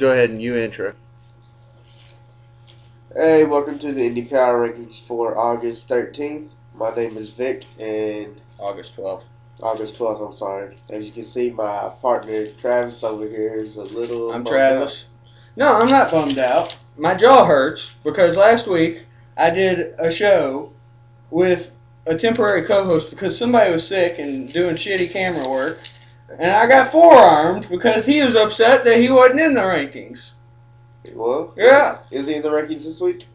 Go ahead and you intro. Hey, welcome to the Indy Power Rankings for August 13th. My name is Vic, and August 12th. August 12th, I'm sorry. As you can see, my partner Travis over here is a little I'm bummed out. Travis. No, I'm not bummed out. My jaw hurts because last week I did a show with a temporary co-host because somebody was sick and doing shitty camera work, and I got forearmed because he was upset that he wasn't in the rankings. Well, Yeah. is he in the rankings this week?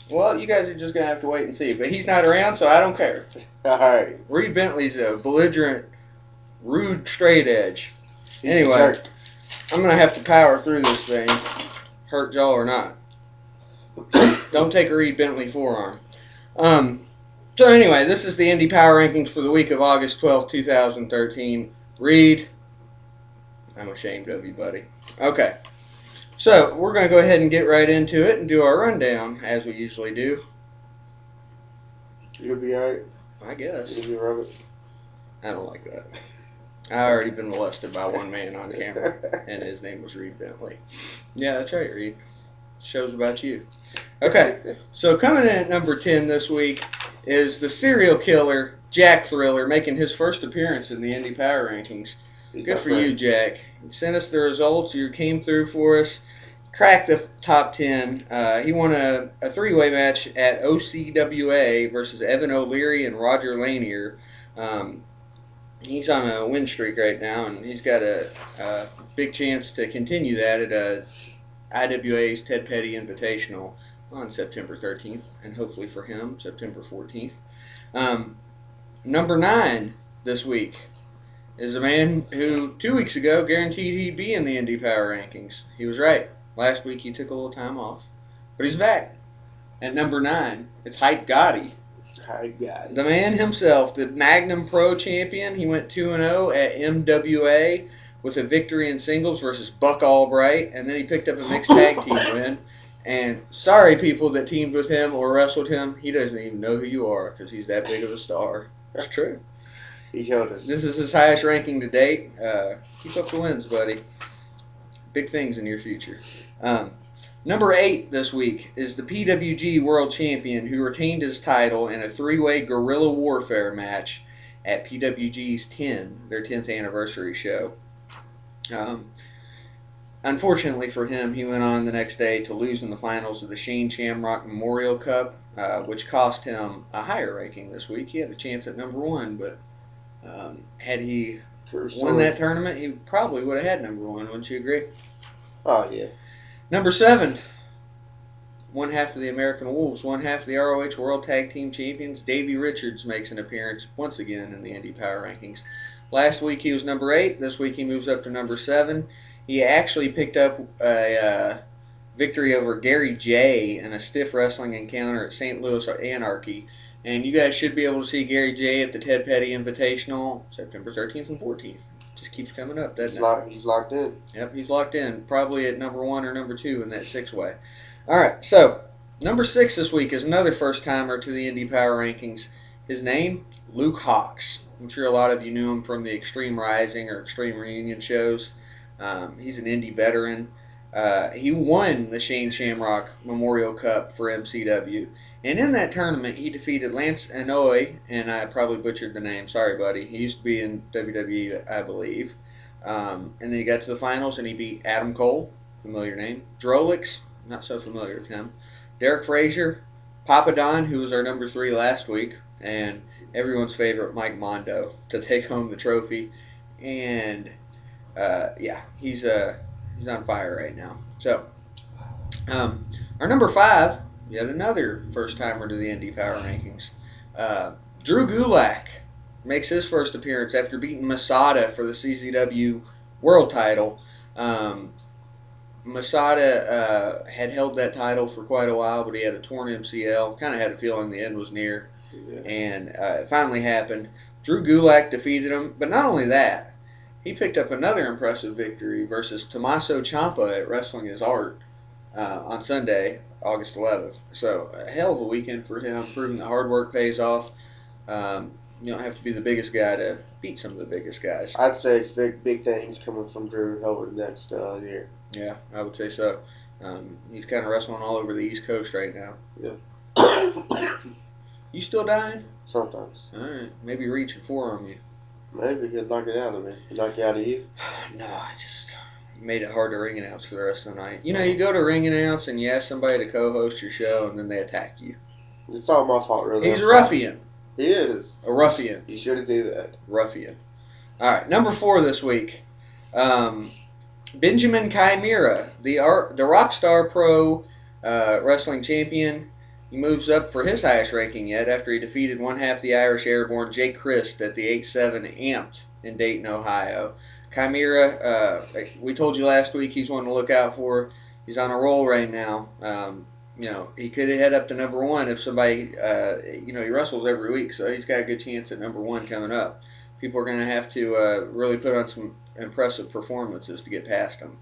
Well, you guys are just gonna have to wait and see. But he's not around, so I don't care. All right. Reed Bentley's a belligerent, rude straight edge. He's Anyway, a jerk. I'm gonna have to power through this thing, hurt jaw or not. Don't take a Reed Bentley forearm. So anyway, this is the Indy Power Rankings for the week of August 12th, 2013. Reed, I'm ashamed of you, buddy. Okay, so we're going to go ahead and get right into it and do our rundown, as we usually do. You'll be all right. I guess. You'll be Robert. I don't like that. I already been molested by one man on camera, and his name was Reed Bentley. Yeah, that's right, Reed. Show's about you. Okay, so coming in at number 10 this week is the serial killer Jack Thriller, making his first appearance in the Indy Power Rankings. Good for you, Jack. You sent us the results. You came through for us. Cracked the top 10. He won a three-way match at OCWA versus Evan O'Leary and Roger Lanier. He's on a win streak right now, and he's got a big chance to continue that at IWA's Ted Petty Invitational on September 13th, and hopefully for him, September 14th. Number 9 this week is a man who 2 weeks ago guaranteed he'd be in the Indy Power Rankings. He was right. Last week he took a little time off, but he's back. At number 9, it's Hype Gotti. Hype Gotti. The man himself, the Magnum Pro champion. He went 2-0 at MWA with a victory in singles versus Buck Albright, and then he picked up a mixed tag team win. And sorry, people that teamed with him or wrestled him, he doesn't even know who you are because he's that big of a star. It's true. He showed us. This is his highest ranking to date. Keep up the wins, buddy. Big things in your future. Number 8 this week is the PWG World Champion who retained his title in a three-way guerrilla warfare match at PWG's their 10th anniversary show. Unfortunately for him, he went on the next day to lose in the finals of the Shane Shamrock Memorial Cup, which cost him a higher ranking this week. He had a chance at number 1, but had he won that tournament, he probably would have had number 1. Wouldn't you agree? Oh, yeah. Number 7, one half of the American Wolves, one half of the ROH World Tag Team Champions, Davey Richards makes an appearance once again in the Indy Power Rankings. Last week he was number 8. This week he moves up to number 7. He actually picked up a victory over Gary J in a stiff wrestling encounter at St. Louis Anarchy. And you guys should be able to see Gary J at the Ted Petty Invitational September 13th and 14th. Just keeps coming up, doesn't it? He's locked in. Yep, he's locked in. Probably at number 1 or number 2 in that 6-way. All right, so number 6 this week is another first-timer to the Indy Power Rankings. His name, Luke Hawx. I'm sure a lot of you knew him from the Extreme Rising or Extreme Reunion shows. He's an Indy veteran. He won the Shane Shamrock Memorial Cup for MCW. And in that tournament, he defeated Lance Anoa'i, and I probably butchered the name. Sorry, buddy. He used to be in WWE, I believe. And then he got to the finals, and he beat Adam Cole, familiar name. Drolix, not so familiar with him. Derek Frazier, Papa Don, who was our number 3 last week, and everyone's favorite Mike Mondo to take home the trophy. And yeah, he's on fire right now. So, our number 5, yet another first-timer to the Indy Power Rankings. Drew Gulak makes his first appearance after beating Masada for the CZW World title. Masada had held that title for quite a while, but he had a torn MCL. Kind of had a feeling the end was near, and it finally happened. Drew Gulak defeated him, but not only that, he picked up another impressive victory versus Tommaso Ciampa at Wrestling is Art on Sunday, August 11th. So a hell of a weekend for him, proving that hard work pays off. You don't have to be the biggest guy to beat some of the biggest guys. I'd say it's big things coming from Drew over the next year. Yeah, I would say so. He's kind of wrestling all over the East Coast right now. Yeah. You still dying? Sometimes. All right, maybe reach and forearm you. Maybe he'll knock it out of me. He'll knock it out of you. No, I just made it hard to ring announce for the rest of the night. You know, you go to ring announce and you ask somebody to co-host your show, and then they attack you. It's all my fault, really. He's I'm a sorry. ruffian. He is. A ruffian. You shouldn't do that. Ruffian. All right, number 4 this week. Benjamin Chimera, the Rockstar Pro wrestling champion. He moves up for his highest ranking yet after he defeated one half the Irish Airborne Jake Christ at the 8-7 Amped in Dayton, Ohio. Chimera, we told you last week he's one to look out for. He's on a roll right now. He could head up to number 1 if somebody, he wrestles every week, so he's got a good chance at number 1 coming up. People are going to have to really put on some impressive performances to get past him.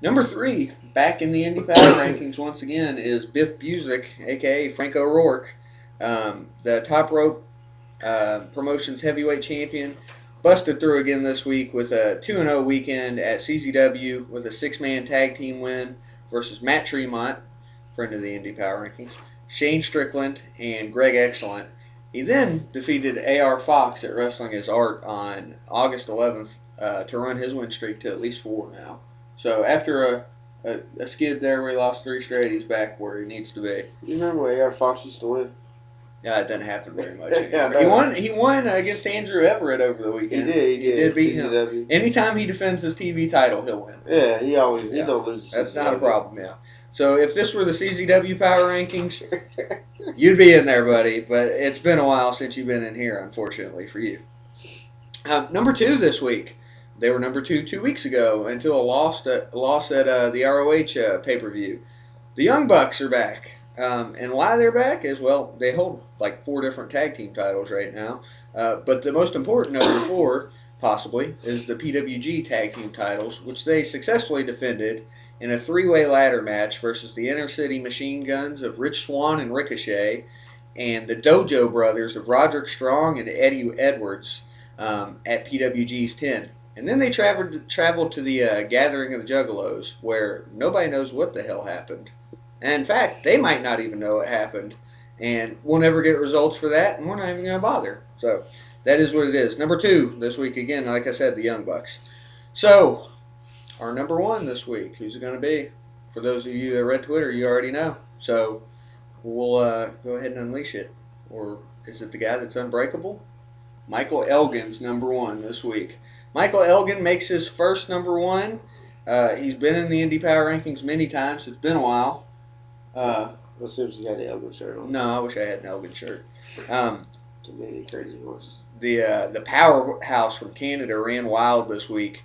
Number 3, back in the Indy Power rankings once again, is Biff Busick, a.k.a. Frank O'Rourke, the Top Rope Promotions heavyweight champion. Busted through again this week with a 2-0 weekend at CZW with a 6-man tag team win versus Matt Tremont, friend of the Indy Power rankings, Shane Strickland, and Greg Excellent. He then defeated A.R. Fox at Wrestling as Art on August 11th to run his win streak to at least 4 now. So after a skid there where he lost 3 straight, he's back where he needs to be. You remember when A.R. Fox used to win? Yeah, it doesn't happen very much anymore. He won against Andrew Everett over the weekend. He did beat CZW. him. Anytime he defends his TV title, he'll win. Yeah, he don't lose. That's not a problem, yeah. So if this were the CZW Power Rankings, you'd be in there, buddy. But it's been a while since you've been in here, unfortunately for you. Number 2 this week. They were number 2 2 weeks ago until a loss at the ROH pay-per-view. The Young Bucks are back. And why they're back is, well, they hold like 4 different tag team titles right now. But the most important of the 4, possibly, is the PWG tag team titles, which they successfully defended in a 3-way ladder match versus the Inner City Machine Guns of Rich Swann and Ricochet and the Dojo Brothers of Roderick Strong and Eddie Edwards at PWG's 10. And then they traveled to the Gathering of the Juggalos, where nobody knows what the hell happened. And in fact, they might not even know what happened. And we'll never get results for that, and we're not even going to bother. So that is what it is. Number 2 this week, again, like I said, the Young Bucks. So, our number 1 this week, who's it going to be? For those of you that read Twitter, you already know. So, we'll go ahead and unleash it. Or is it the guy that's unbreakable? Michael Elgin's number 1 this week. Michael Elgin makes his first number 1. He's been in the Indy Power Rankings many times. It's been a while. Let's see if he had an Elgin shirt on. No, I wish I had an Elgin shirt. Committee crazy horse. The powerhouse from Canada ran wild this week.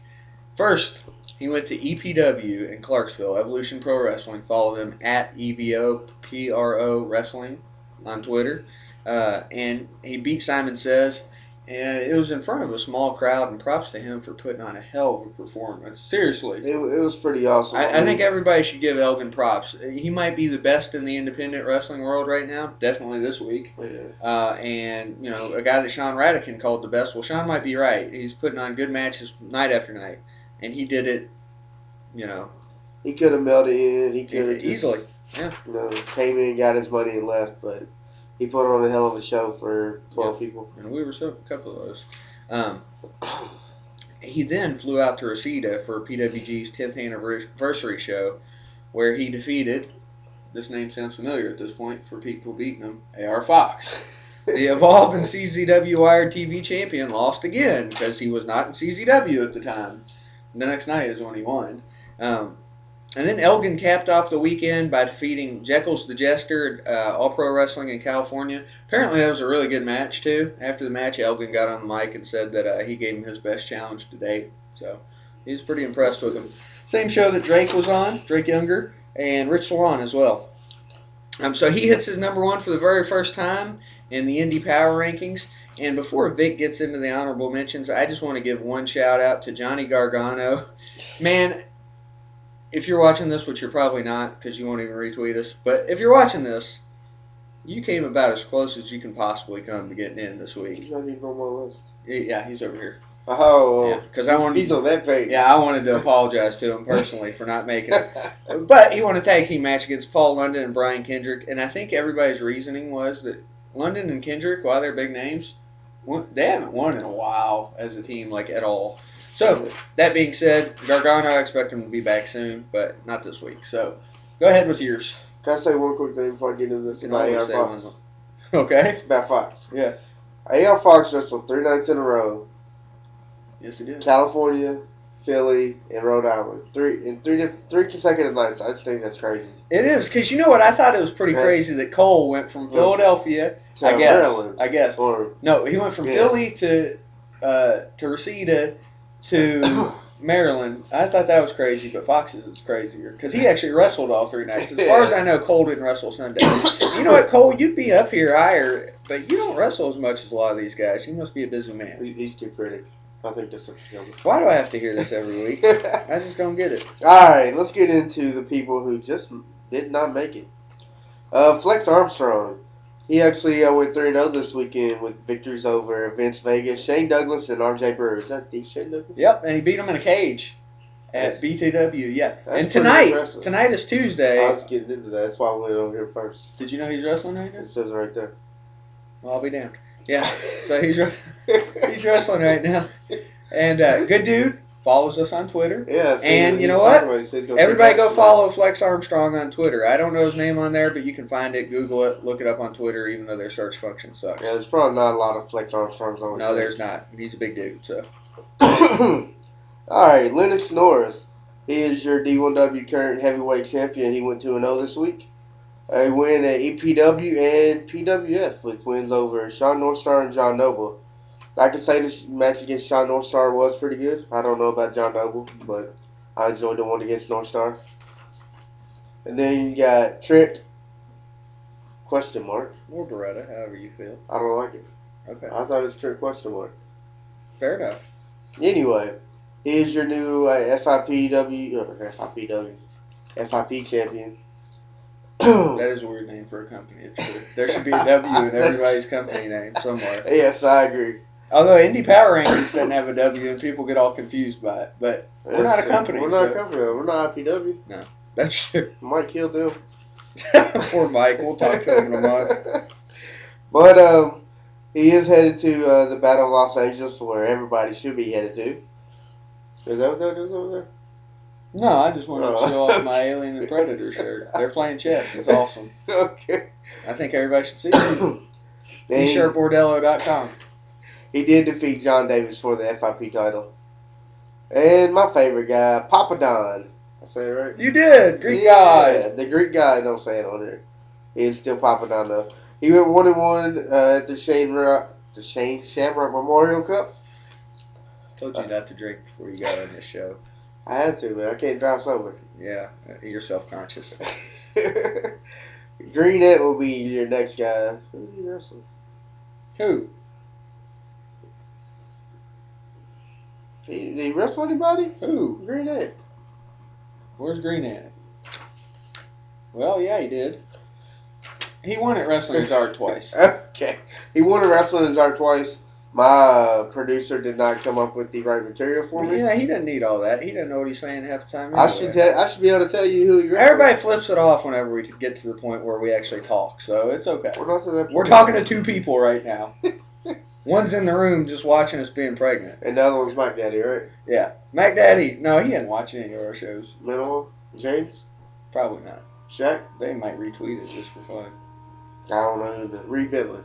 First, he went to EPW in Clarksville, Evolution Pro Wrestling. Followed him at EVOPRO Wrestling on Twitter. And he beat Simon Says. And it was in front of a small crowd, and props to him for putting on a hell of a performance. Seriously. It was pretty awesome. I think everybody should give Elgin props. He might be the best in the independent wrestling world right now, definitely this week. Yeah. And, a guy that Sean Radican called the best. Well, Sean might be right. He's putting on good matches night after night. And he did it, He could have melted in. He could have easily. Yeah. Came in, got his money, and left, but he put on a hell of a show for 12 people. And we were a couple of those. He then flew out to Reseda for PWG's 10th anniversary show, where he defeated, this name sounds familiar at this point for people beating him, A.R. Fox. The Evolve and CZW Wired TV champion lost again because he was not in CZW at the time. And the next night is when he won. And then Elgin capped off the weekend by defeating Jekyll's the Jester at All Pro Wrestling in California. Apparently that was a really good match, too. After the match, Elgin got on the mic and said that he gave him his best challenge to date. So he was pretty impressed with him. Same show that Drake was on, Drake Younger, and Rich Swann as well. So he hits his number 1 for the very first time in the Indy Power Rankings. And before Vic gets into the honorable mentions, I just want to give one shout out to Johnny Gargano. Man, if you're watching this, which you're probably not because you won't even retweet us, but if you're watching this, you came about as close as you can possibly come to getting in this week. He's not even on my list. Yeah, he's over here. Oh, Yeah, because I wanted. he's on that page. Yeah, I wanted to apologize to him personally for not making it. But he won a tag team match against Paul London and Brian Kendrick, and I think everybody's reasoning was that London and Kendrick, while they're big names, they haven't won in a while as a team, like at all. So that being said, Gargano, I expect him to be back soon, but not this week. So go ahead with yours. Can I say one quick thing before I get into this You can about always AR say Fox? one. Okay. It's about Fox. Yeah. AR Fox wrestled 3 nights in a row. Yes, he did. California, Philly, and Rhode Island. Three consecutive nights. I just think that's crazy. It is, because you know what? I thought it was pretty crazy that Cole went from Philadelphia, To I guess. Maryland. I guess. Or No, he went from Philly to Reseda to Maryland. I thought that was crazy, but Fox's is crazier because he actually wrestled all 3 nights. As far as I know, Cole didn't wrestle Sunday. You know what, Cole? You'd be up here higher, but you don't wrestle as much as a lot of these guys. You must be a busy man. He's too pretty. I think that's what you're Why do I have to hear this every week? I just don't get it. All right, let's get into the people who just did not make it. Flex Armstrong. He actually went 3-0 this weekend with victories over Vince Vega, Shane Douglas, and RJ Brewer. Is that the Shane Douglas? Yep, and he beat him in a cage at BTW. Yeah, and impressive. tonight is Tuesday. I was getting into that. That's why I went over here first. Did you know he's wrestling right now? It says it right there. Well, I'll be damned. Yeah, so he's wrestling right now, and good dude. Follows us on Twitter. Yeah, and you know what? Everybody go follow Flex Armstrong on Twitter. I don't know his name on there, but you can find it, Google it, look it up on Twitter, even though their search function sucks. Yeah, there's probably not a lot of Flex Armstrongs on No, there's not. He's a big dude, so. All right, Lennox Norris. He is your D1W current heavyweight champion. He went 2-0 this week. He win at EPW and PWF with wins over Sean Northstar and John Noble. I can say this match against Sean Northstar was pretty good. I don't know about John Noble, but I enjoyed the one against Northstar. And then you got Trent, question mark. Or Beretta, however you feel. I don't like it. Okay. I thought it was Trent, question mark. Fair enough. Anyway, here's your new FIP champion. That is a weird name for a company. There should be a W in everybody's company name somewhere. Yes, I agree. Although Indy Power Rankings doesn't have a W and people get all confused by it. But we're not a company. We're not a company. We're not IPW. No, that's true. Might kill them. Poor Mike. We'll talk to him in a month. But he is headed to the Battle of Los Angeles, where everybody should be headed to. Is that what that is over there? No, I just wanted to show off my Alien and Predator shirt. They're playing chess. It's awesome. Okay. I think everybody should see it. T-shirtbordello.com. He did defeat John Davis for the FIP title. And my favorite guy, Papa Don. I say it right? You did. Greek guy. The Greek guy, don't say it on there. He is still Papa Don, though. He went 1-1 at the Shane Shamrock Memorial Cup. Told you not to drink before you got on this show. I had to, man. I can't drive sober. Yeah, you're self-conscious. Greenette will be your next guy. Who did he wrestle? Who? Did he wrestle anybody? Who? Greenette. Where's Greenette? Well, yeah, he did. He won at Wrestling His Art twice. Okay. He won at Wrestling His Art twice. My producer did not come up with the right material for me. Yeah, he doesn't need all that. He doesn't know what he's saying half the time. Anyway. I should be able to tell you who you're. Everybody flips it off whenever we get to the point where we actually talk, so it's okay. We're not to that point. We're talking to two people right now. One's in the room just watching us being pregnant. And the other one's Mike Daddy, right? Yeah. Mac Daddy, no, he hadn't watched any of our shows. Minimal? James? Probably not. Shaq? They might retweet it just for fun. I don't know who. Reed Bentley.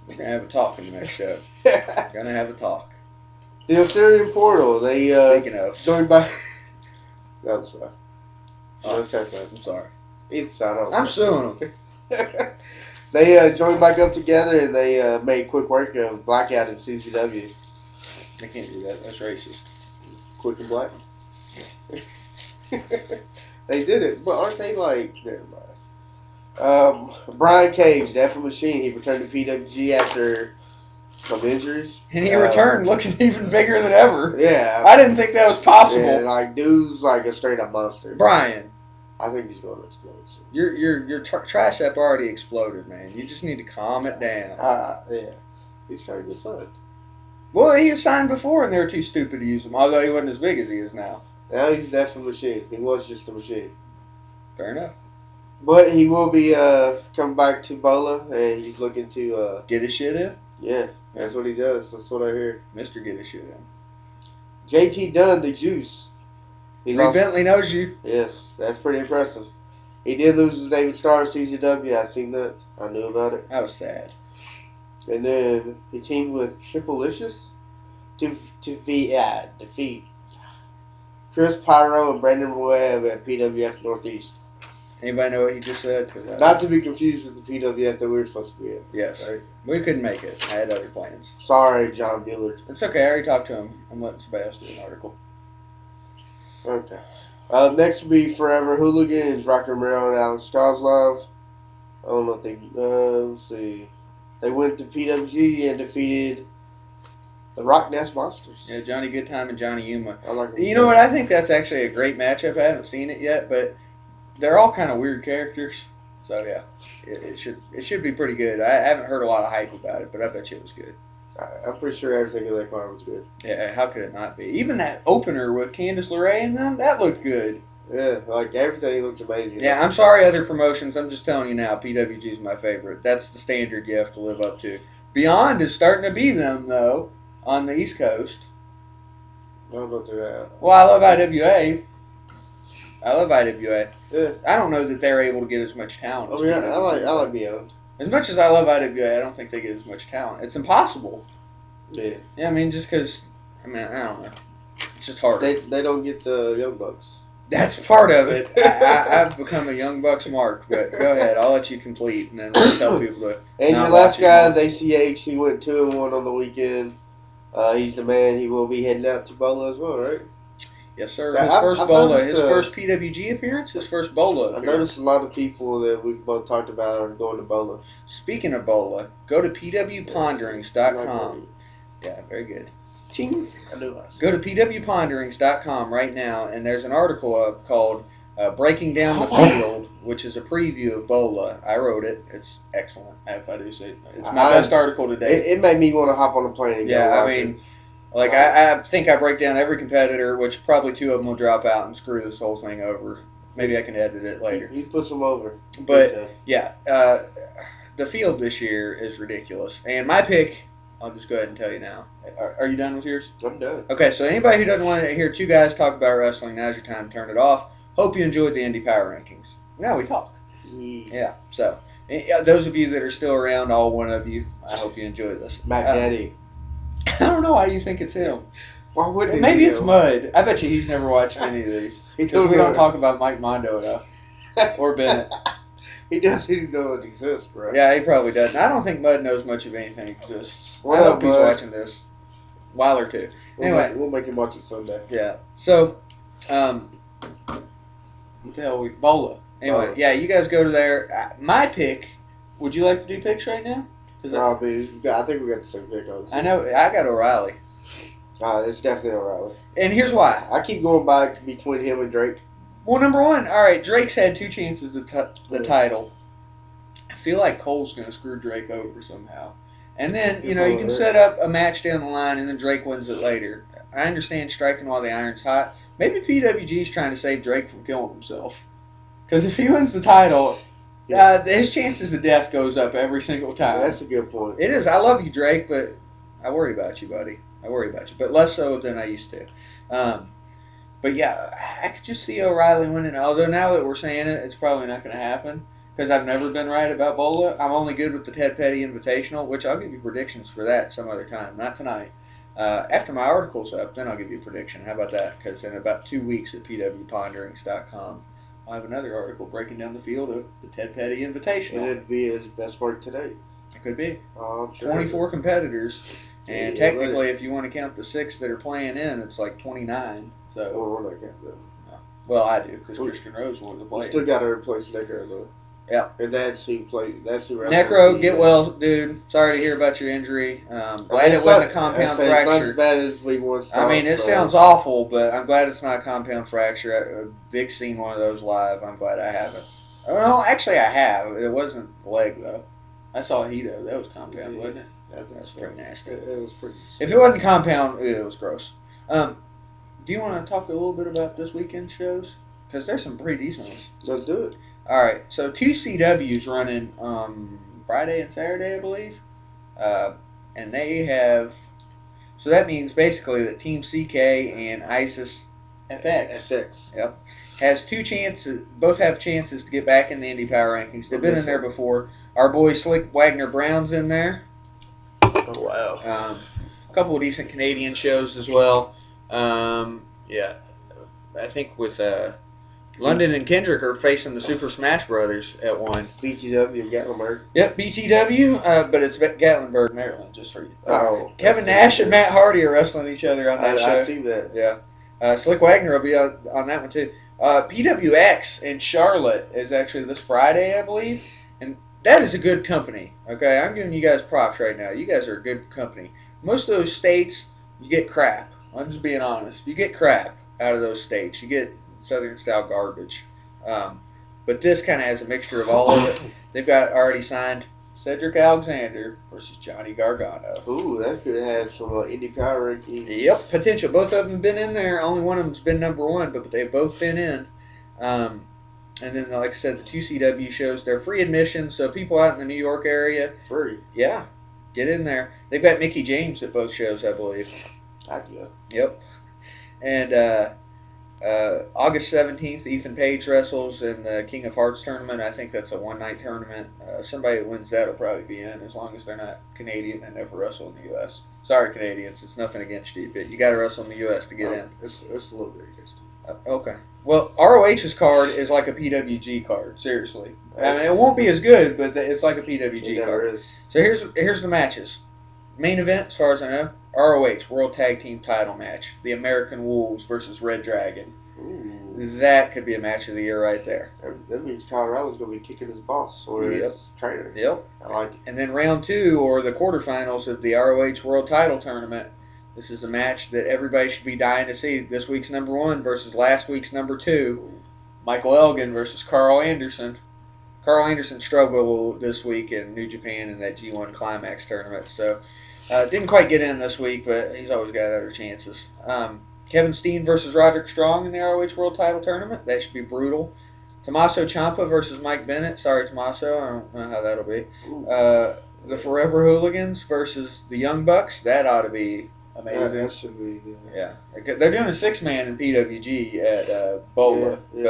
We're going to have a talk in the next show. Gonna have a talk. The Assyrian Portal. They Speaking of. joined by. No, I'm sorry. Oh, I'm sorry. It's I don't. I'm suing them. They joined back up together and they made quick work of Blackout and CCW. They can't do that. That's racist. Quick and Black. They did it, but aren't they like? Never mind. Brian Cage, the F Machine, he returned to PWG after some injuries. And he returned looking even bigger than ever. Yeah. I didn't think that was possible. Yeah, like, dude's like a straight up monster. Brian. I think he's going to explode soon. Your tricep already exploded, man. You just need to calm it down. Yeah. He's trying to get signed. Well, he was signed before, and they were too stupid to use him. Although he wasn't as big as he is now. Now he's definitely a machine. He was just a machine. Fair enough. But he will be coming back to Bola, and he's looking to Get his shit in. yeah, that's what he does. That's what I hear. Mister, get his shit in. JT Dunn, the Juice. He Reed lost. Bentley knows you. Yes, that's pretty impressive. He did lose his David Starr CZW. I seen that. I knew about it. That was sad. And then he teamed with Triplicious to defeat Chris Pyro and Brandon Webb at PWF Northeast. Anybody know what he just said? Not to be confused with the PWF that we were supposed to be at. Yes. Right? We couldn't make it. I had other plans. Sorry, John Bullard. It's okay. I already talked to him. I'm letting Sebastian do an article. Okay. Next will be Forever Hooligans, Rocky Romero and Alex Kozlov. I don't know if they, let's see. They went to PWG and defeated the Rock Nest Monsters. Yeah, Johnny Goodtime and Johnny Yuma. I like them. You know what? I think that's actually a great matchup. I haven't seen it yet, but they're all kind of weird characters. So yeah, it should be pretty good. I haven't heard a lot of hype about it, but I bet you it was good. I'm pretty sure everything in that card was good. Yeah, how could it not be? Even that opener with Candice LeRae and them, that looked good. Yeah, like everything looked amazing. Yeah, I'm sorry, other promotions. I'm just telling you now, PWG is my favorite. That's the standard you have to live up to. Beyond is starting to be them though on the East Coast. I don't know if they're Well, I love IWA. I love IWA. Yeah. I don't know that they're able to get as much talent. I mean, I like Beyond. As much as I love IWA, I don't think they get as much talent. It's impossible. Yeah. Yeah, I mean, just because, I don't know. It's just hard. They don't get the Young Bucks. That's part of it. I've become a Young Bucks mark, but go ahead. I'll let you complete, and then we'll tell people to. And not your last watch guy anymore. is ACH. He went 2-1 on the weekend. He's the man. He will be heading out to Bola as well, right? Yes, sir. I- His I- first I've Bola, noticed, his first PWG appearance, his first Bola I appearance. noticed a lot of people that we've both talked about are going to Bola. Speaking of Bola, go to pwponderings.com. Yeah, very good. Ching. I do like Go to pwponderings.com right now, and there's an article up called Breaking Down the Field, which is a preview of Bola. I wrote it. It's excellent, if I do say. It's my best article today. It made me want to hop on a plane and go Yeah, I watch mean, it. like I think I break down every competitor, which probably two of them will drop out and screw this whole thing over. Maybe I can edit it later. He puts them over. But yeah, the field this year is ridiculous. And my pick, I'll just go ahead and tell you now. Are you done with yours? I'm done. Okay, so anybody who doesn't want to hear two guys talk about wrestling, now's your time to turn it off. Hope you enjoyed the Indy Power Rankings. Now we talk. Yeah, so those of you that are still around, all one of you, I hope you enjoy this. Matt Daddy. I don't know why you think it's him. Why wouldn't he Maybe be it's him? Mud. I bet you he's never watched any of these. Because we don't talk about Mike Mondo enough. Or Bennett. He doesn't even know it exists, bro. Yeah, he probably doesn't. I don't think Mud knows much of anything exists. What I hope up, he's Mud? watching this while or two. Anyway. We'll make him watch it Sunday. Yeah. So, what the hell Bola. Anyway, Bola. yeah, you guys go to there. My pick. Would you like to do picks right now? I think we got the same pick on. I know I got O'Reilly, It's definitely O'Reilly. and here's why. I keep going back between him and Drake. Well, number one, all right, Drake's had two chances to the title. I feel like Cole's going to screw Drake over somehow. And then, you can set up a match down the line, and then Drake wins it later. I understand striking while the iron's hot. Maybe PWG's trying to save Drake from killing himself. Because if he wins the title, his chances of death goes up every single time. That's a good point. It is. I love you, Drake, but I worry about you, buddy. I worry about you. But less so than I used to. But yeah, I could just see O'Reilly winning. Although now that we're saying it, it's probably not going to happen. Because I've never been right about Bola. I'm only good with the Ted Petty Invitational, which I'll give you predictions for that some other time. Not tonight. After my article's up, then I'll give you a prediction. How about that? Because in about 2 weeks at pwponderings.com, I'll have another article breaking down the field of the Ted Petty Invitational. And it'd be his best work today. It could be. Oh, I'm sure. 24 competitors. And Yeah, technically, if you want to count the 6 that are playing in, it's like 29. So, Well, we're not counting them. well, I do, because Christian Rose wanted to We play. still got to replace Necro, though. Yeah. And that's who played. That's who. Necro, get well, dude. Sorry to hear about your injury. Glad it wasn't a compound It's not as fracture. bad as we once thought. I mean, it sounds awful, but I'm glad it's not a compound fracture. Vic's seen one of those live. I'm glad I haven't. Well, actually, I have. It wasn't the leg, though. I saw Hito. That was compound, wasn't it? That's pretty nasty. It was pretty. If it wasn't compound, it was gross. Do you want to talk a little bit about this weekend shows? Because there's some pretty decent ones. Let's do it. All right, so 2CW's running Friday and Saturday, I believe. And they have, so that means basically that Team CK and ISIS FX, yep, has two chances. Both have chances to get back in the Indy Power Rankings. They've been in there before. Our boy Slick Wagner Brown's in there. Oh wow! A couple of decent Canadian shows as well. Yeah, I think with London and Kendrick are facing the Super Smash Brothers at one. BTW and Gatlinburg. Yep, BTW, but it's Gatlinburg, Maryland, just for you. Oh, Kevin Nash and Matt Hardy are wrestling each other on that show. I see that. Yeah. Slick Wagner will be on that one too. PWX in Charlotte is actually this Friday, I believe. And that is a good company. Okay, I'm giving you guys props right now. You guys are a good company. Most of those states, you get crap. I'm just being honest. You get crap out of those states. You get Southern style garbage. But this kind of has a mixture of all of it. They've got already signed Cedric Alexander versus Johnny Gargano. Ooh, that could have some Indy Power Rankings. Yep, potential. Both of them have been in there. Only one of them's been number one, but they've both been in. And then, like I said, the 2CW shows, they're free admission, so people out in the New York area. Free? Yeah, get in there. They've got Mickey James at both shows, I believe. I'd go. Yep. And August 17th, Ethan Page wrestles in the King of Hearts tournament. I think that's a one-night tournament. Somebody that wins that will probably be in, as long as they're not Canadian and never wrestle in the U.S. Sorry, Canadians. It's nothing against you, but you got to wrestle in the U.S. to get in. It's a little bit against you. Okay. Well, ROH's card is like a PWG card. Seriously. I mean, it won't be as good, but it's like a PWG card. Is. So here's the matches. Main event, as far as I know, ROH World Tag Team Title match. The American Wolves versus Red Dragon. Ooh. That could be a match of the year right there. That means Colorado's going to be kicking his boss or his trainer. Yep. I like it. And then round two, or the quarterfinals of the ROH World Title Tournament. This is a match that everybody should be dying to see. This week's number one versus last week's number two. Michael Elgin versus Carl Anderson. Carl Anderson struggled this week in New Japan in that G1 Climax tournament. So, didn't quite get in this week, but he's always got other chances. Kevin Steen versus Roderick Strong in the ROH World Title Tournament. That should be brutal. Tommaso Ciampa versus Mike Bennett. Sorry, Tommaso. I don't know how that'll be. The Forever Hooligans versus the Young Bucks. That ought to be amazing. That should be. Yeah. They're doing a six-man in PWG at Bola. Yeah.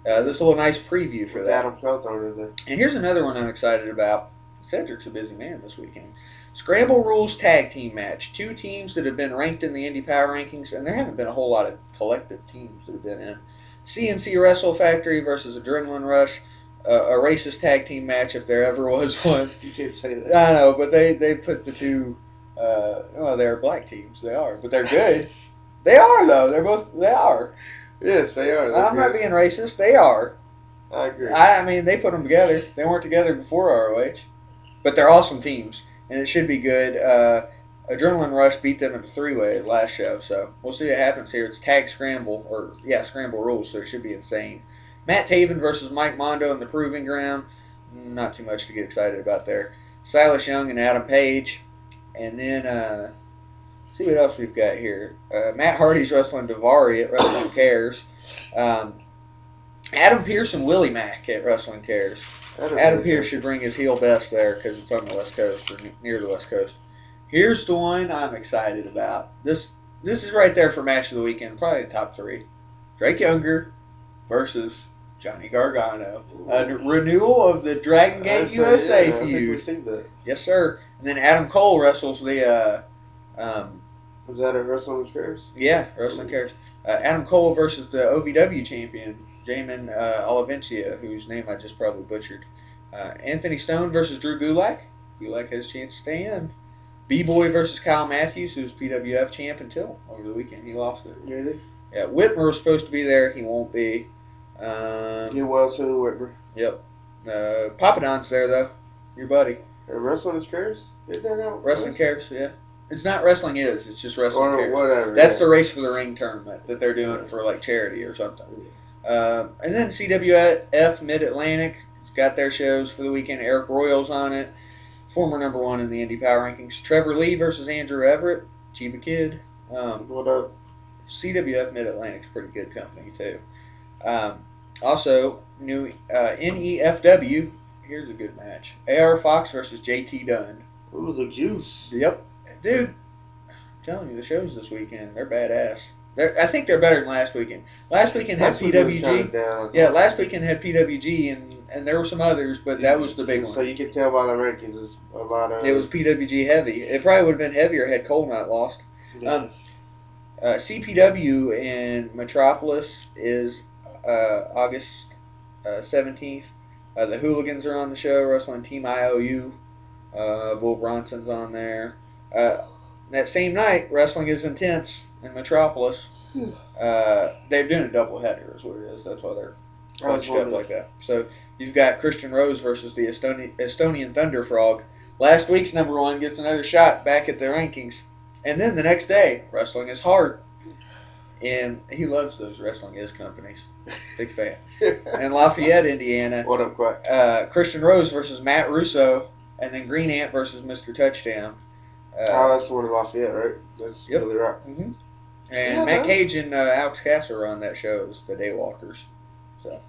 But this is a little nice preview for that. Adam Cole thrown in there. And here's another one I'm excited about. Cedric's a busy man this weekend. Scramble Rules Tag Team Match. Two teams that have been ranked in the Indy Power Rankings, and there haven't been a whole lot of collective teams that have been in. CNC Wrestle Factory versus Adrenaline Rush. A racist tag team match if there ever was one. You can't say that. I know, but they put the two, well, they're black teams. They are, but they're good. They are, though. They are. Yes, they are. I'm not being racist. They are. I agree. I mean, they put them together. They weren't together before ROH. But they're awesome teams, and it should be good. Adrenaline Rush beat them in a three-way last show, so we'll see what happens here. It's Tag Scramble, Scramble Rules, so it should be insane. Matt Taven versus Mike Mondo in the Proving Ground. Not too much to get excited about there. Silas Young and Adam Page. And then, let's see what else we've got here. Matt Hardy's wrestling Daivari at Wrestling Cares. Adam Pearce and Willie Mack at Wrestling Cares. Adam Pearce should bring his heel best there because it's on the West Coast, or near the West Coast. Here's the one I'm excited about. This is right there for match of the weekend, probably the top three. Drake Younger versus Johnny Gargano. A renewal of the Dragon Gate USA feud. I think we've seen that. Yes, sir. And then Adam Cole wrestles the... was that at Wrestling Cares? Yeah, Wrestling Cares. Adam Cole versus the OVW champion, Jamin Olivencia, whose name I just probably butchered. Anthony Stone versus Drew Gulak. Gulak has a chance to stay in. B-Boy versus Kyle Matthews, who's PWF champ until over the weekend. He lost it. Really? Yeah, Whitmer was supposed to be there. He won't be. Get well soon, Whitmer. Yep. Papadon's there, though. Your buddy. Wrestling Cares? Is that out? Wrestling Cares, yeah. It's not Wrestling Is. It's just Wrestling Or Cares. whatever. That's the Race for the Ring tournament that they're doing for, like, charity or something. And then CWF Mid-Atlantic has got their shows for the weekend. Eric Royal's on it. former number one in the Indy Power Rankings. Trevor Lee versus Andrew Everett, Chiba Kid. What up? CWF Mid Atlantic's pretty good company too. Um, also, new NEFW. Here's a good match: AR Fox versus JT Dunn. Ooh, the juice. Yep, dude. I'm telling you, the shows this weekend, they're badass. I think they're better than last weekend. Last weekend had Last week was kind PWG. of down. Yeah, last weekend had PWG, and there were some others, but that was the big So one. you can tell by the rankings, it's a lot of. It was PWG heavy. It probably would have been heavier had Cole not lost. Yeah. CPW in Metropolis is August 17th. The Hooligans are on the show, wrestling Team IOU. Bull Bronson's on there. That same night, Wrestling is Intense in Metropolis. They're doing a doubleheader, is what it is. That's why they're bunched up like that. So you've got Christian Rose versus the Estonian Thunder Frog. Last week's number one gets another shot back at the rankings. And then the next day, Wrestling is Hard. And he loves those Wrestling Is companies. Big fan. And Lafayette, Indiana. What up, Quack? Christian Rose versus Matt Russo. And then Green Ant versus Mr. Touchdown. That's the one in Lafayette, right? That's really right. Mm-hmm. And Matt Cage and Alex Casser are on that show as the Daywalkers. So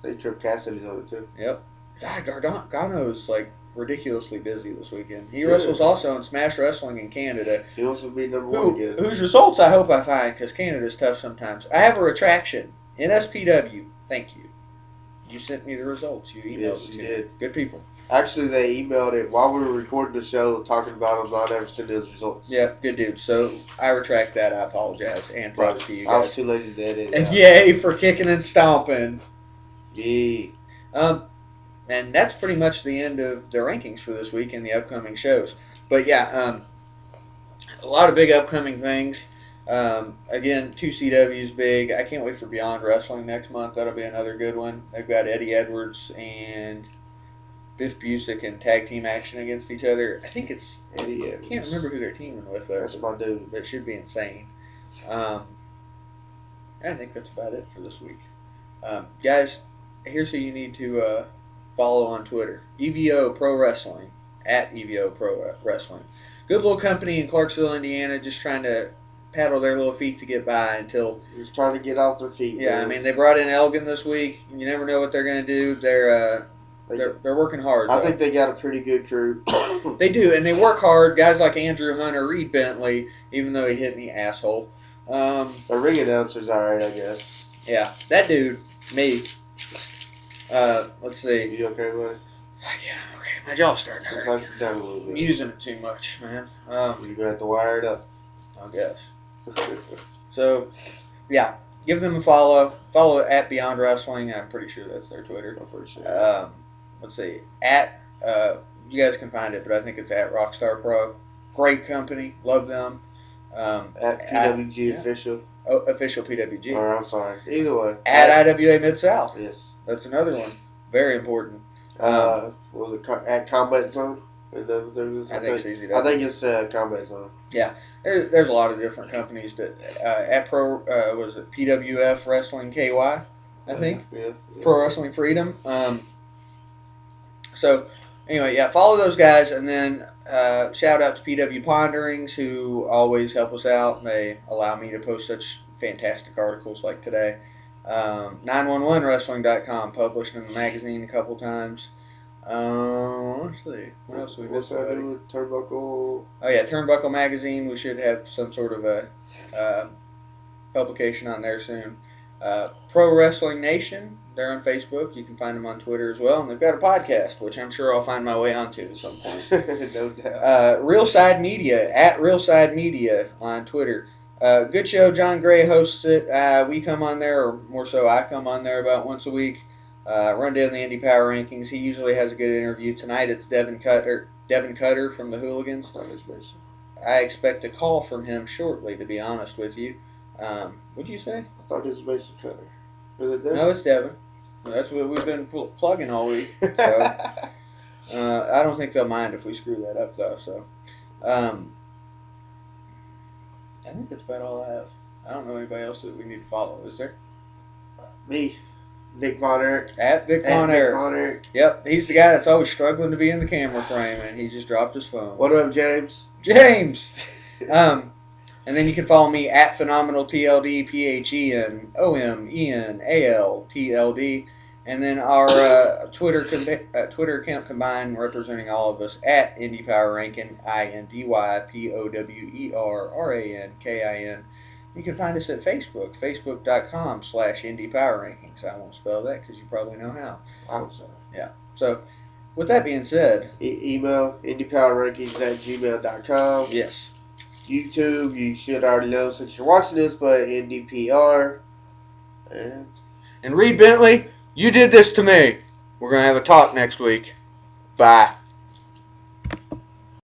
they Trip Cassidy's on it too. Yep. God, Gargano's like ridiculously busy this weekend. He wrestles also in Smash Wrestling in Canada. He wants to be number one again. Whose results I hope I find, because Canada's tough sometimes. I have a retraction. NSPW, thank you. You sent me the results. You emailed it to me. Good people. Actually, they emailed it while we were recording the show, talking about them not ever sending us results. Yeah, good dude. So I retract that. I apologize. And props to you guys. I was too lazy to edit it. And yay for kicking and stomping. Yeah. And that's pretty much the end of the rankings for this week and the upcoming shows. But yeah, a lot of big upcoming things. Again, 2CW's big. I can't wait for Beyond Wrestling next month. That'll be another good one. They've got Eddie Edwards and Biff Busick in tag team action against each other. I think it's Eddie Edwards. I can't remember who they're teaming with though. That's my dude. That should be insane. I think that's about it for this week. Guys, here's who you need to follow on Twitter. EVO Pro Wrestling, at EVO Pro Wrestling. Good little company in Clarksville, Indiana, just trying to paddle their little feet to get by until... Just trying to get off their feet. Yeah, man. I mean, they brought in Elgin this week. You never know what they're going to do. They're working hard. I think they got a pretty good crew. They do, and they work hard. Guys like Andrew Hunter, Reed Bentley, even though he hit me, asshole. The ring announcer's alright, I guess. Yeah, that dude, me. Let's see. You okay, buddy? Yeah, I'm okay. My jaw's starting to hurt. Let's it down a little bit. I'm using it too much, man. You're going to have to wire it up. I guess. So, yeah, give them a follow. Follow at Beyond Wrestling. I'm pretty sure that's their Twitter. I'm pretty sure. Let's see. You guys can find it, but I think it's at Rockstar Pro. Great company. Love them. At PWG Official. Oh, official PWG. Or, I'm sorry. Either way. At IWA Mid-South. Yes. That's another one. Very important. Was it at Combat Zone? I think it's Combat Zone. Yeah, there's a lot of different companies that at was it PWF Wrestling KY, I think. Yeah. Pro Wrestling Freedom. So anyway, yeah, follow those guys, and then shout out to PW Ponderings, who always help us out. And they allow me to post such fantastic articles like today. 911wrestling.com, published in the magazine a couple times. Let's see. What else do we What's that do with Turnbuckle? Oh, yeah, Turnbuckle Magazine. We should have some sort of a publication on there soon. Pro Wrestling Nation. They're on Facebook. You can find them on Twitter as well. And they've got a podcast, which I'm sure I'll find my way onto at some point. No doubt. Real Side Media, at Real Side Media on Twitter. Good show. John Gray hosts it. We come on there, or more so I come on there about once a week. Run down the Indy Power Rankings. He usually has a good interview. Tonight it's Devin Cutter from the Hooligans. I expect a call from him shortly, to be honest with you. What'd you say? I thought it was Mason Cutter. Is it Devin? No, it's Devin. That's what we've been plugging all week. So, I don't think they'll mind if we screw that up, though. So, I think that's about all I have. I don't know anybody else that we need to follow. Is there? Me. Vic Von Erich. At Vic At Von Vic Erich. Von Erich. Yep, he's the guy that's always struggling to be in the camera frame, and he just dropped his phone. What up, James? James. And then you can follow me at Phenomenal TLD, PHENOMENALTLD. And then our Twitter account combined representing all of us at Indy Power Ranking, INDYPOWERRANKIN. You can find us at Facebook, facebook.com/Indy Power Rankings. I won't spell that because you probably know how. I'm sorry. Yeah. So, with that being said, email indypowerrankings@gmail.com. yes. YouTube, you should already know since you're watching this, but NDPR. And Reed Bentley, you did this to me. We're going to have a talk next week. Bye.